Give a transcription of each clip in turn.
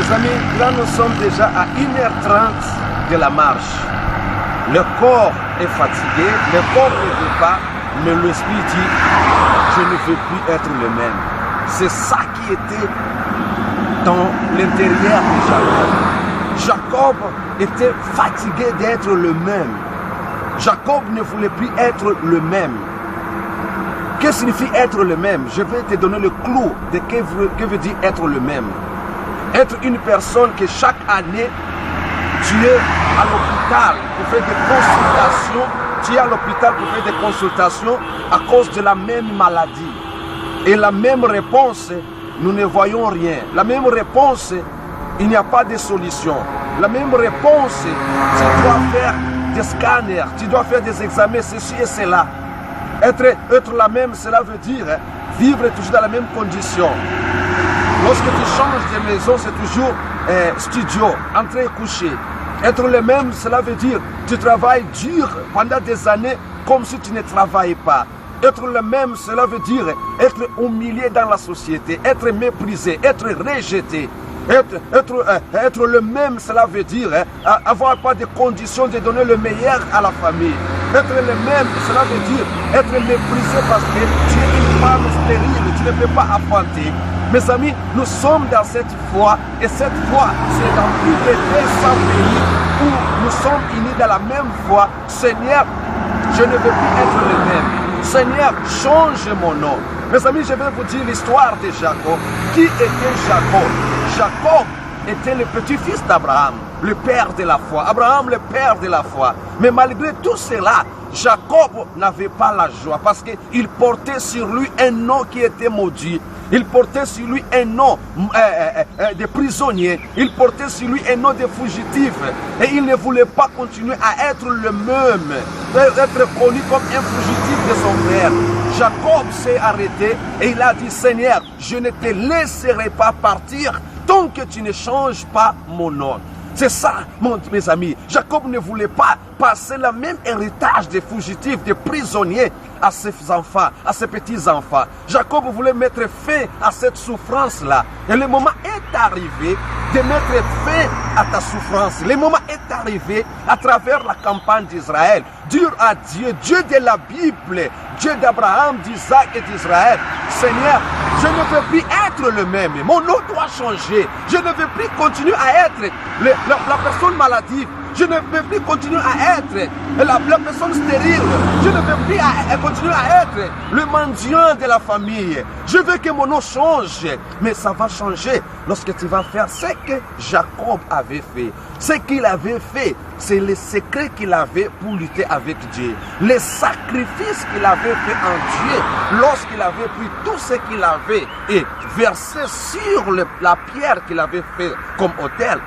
Mes amis, là nous sommes déjà à 1h30 de la marche. Le corps est fatigué, le corps ne veut pas, mais l'esprit dit, je ne veux plus être le même. C'est ça qui était dans l'intérieur de Jacob. Jacob était fatigué d'être le même. Jacob ne voulait plus être le même. Que signifie être le même? Je vais te donner le clou de que veut dire être le même. Être une personne que chaque année, tu es à l'hôpital pour faire des consultations. Tu es à l'hôpital pour faire des consultations à cause de la même maladie. Et la même réponse, nous ne voyons rien. La même réponse, il n'y a pas de solution. La même réponse, tu dois faire des scanners, tu dois faire des examens, ceci et cela. Être la même, cela veut dire vivre toujours dans la même condition. Lorsque tu changes de maison, c'est toujours studio, entrer et coucher. Être le même, cela veut dire tu travailles dur pendant des années comme si tu ne travaillais pas. Être le même, cela veut dire être humilié dans la société, être méprisé, être rejeté. Être le même, cela veut dire avoir pas de conditions de donner le meilleur à la famille. Être le même, cela veut dire être méprisé parce que tu es une femme stérile, tu ne peux pas enfanter. Mes amis, nous sommes dans cette foi et cette foi, c'est dans plus de 200 pays où nous sommes unis dans la même foi. Seigneur, je ne veux plus être le même. Seigneur, change mon nom. Mes amis, je vais vous dire l'histoire de Jacob. Qui était Jacob? Jacob était le petit-fils d'Abraham, le père de la foi. Abraham, le père de la foi. Mais malgré tout cela, Jacob n'avait pas la joie parce qu'il portait sur lui un nom qui était maudit. Il portait sur lui un nom de prisonnier. Il portait sur lui un nom de fugitif. Et il ne voulait pas continuer à être le même, être connu comme un fugitif de son frère. Jacob s'est arrêté et il a dit, Seigneur, je ne te laisserai pas partir tant que tu ne changes pas mon nom. C'est ça, mes amis. Jacob ne voulait pas passer le même héritage de fugitifs, de prisonniers à ses enfants, à ses petits-enfants. Jacob voulait mettre fin à cette souffrance-là. Et le moment est arrivé de mettre fin à ta souffrance. Le moment est arrivé à travers la campagne d'Israël. Dire à Dieu, Dieu de la Bible, Dieu d'Abraham, d'Isaac et d'Israël, Seigneur, je ne veux plus être le même. Mon nom doit changer. Je ne veux plus continuer à être la personne maladive. Je ne veux plus continuer à être la personne stérile. Je ne veux plus continuer à être le mendiant de la famille. Je veux que mon nom change. Mais ça va changer lorsque tu vas faire ce que Jacob avait fait. Ce qu'il avait fait, c'est le secret qu'il avait pour lutter avec Dieu. Les sacrifices qu'il avait fait en Dieu lorsqu'il avait pris tout ce qu'il avait et versé sur la pierre qu'il avait fait comme autel.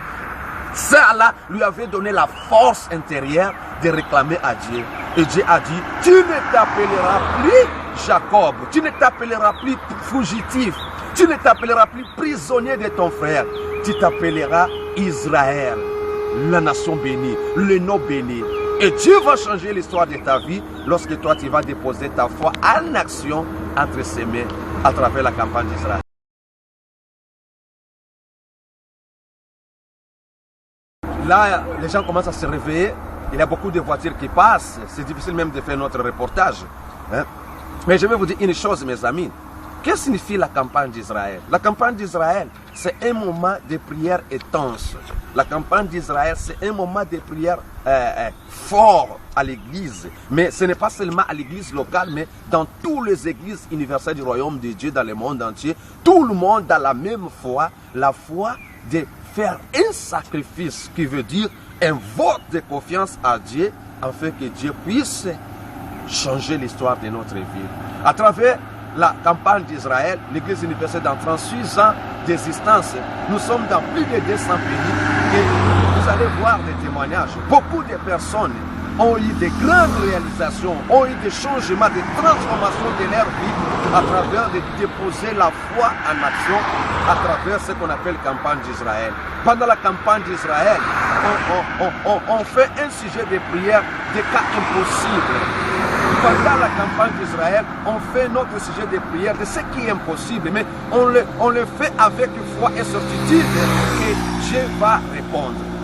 Ça là lui avait donné la force intérieure de réclamer à Dieu. Et Dieu a dit, tu ne t'appelleras plus Jacob, tu ne t'appelleras plus fugitif, tu ne t'appelleras plus prisonnier de ton frère, tu t'appelleras Israël, la nation bénie, le nom béni. Et Dieu va changer l'histoire de ta vie lorsque toi tu vas déposer ta foi en action entre ses mains à travers la campagne d'Israël. Là, les gens commencent à se réveiller. Il y a beaucoup de voitures qui passent. C'est difficile même de faire notre reportage. Hein? Mais je vais vous dire une chose, mes amis. Qu'est-ce que signifie la campagne d'Israël? La campagne d'Israël, c'est un moment de prière intense. La campagne d'Israël, c'est un moment de prière fort à l'église. Mais ce n'est pas seulement à l'église locale, mais dans toutes les églises universelles du royaume de Dieu, dans le monde entier. Tout le monde a la même foi, la foi de faire un sacrifice qui veut dire un vote de confiance à Dieu afin que Dieu puisse changer l'histoire de notre vie. À travers la campagne d'Israël, l'Église universelle dans 36 ans d'existence, nous sommes dans plus de 200 pays et vous allez voir des témoignages. Beaucoup de personnes ont eu de grandes réalisations, ont eu des changements, des transformations de leur vie à travers de déposer la foi en action à travers ce qu'on appelle campagne d'Israël. Pendant la campagne d'Israël, on fait un sujet de prière des cas impossibles. pendant la campagne d'Israël, on fait notre sujet de prière de ce qui est impossible, mais on le fait avec foi et certitude que Dieu va répondre.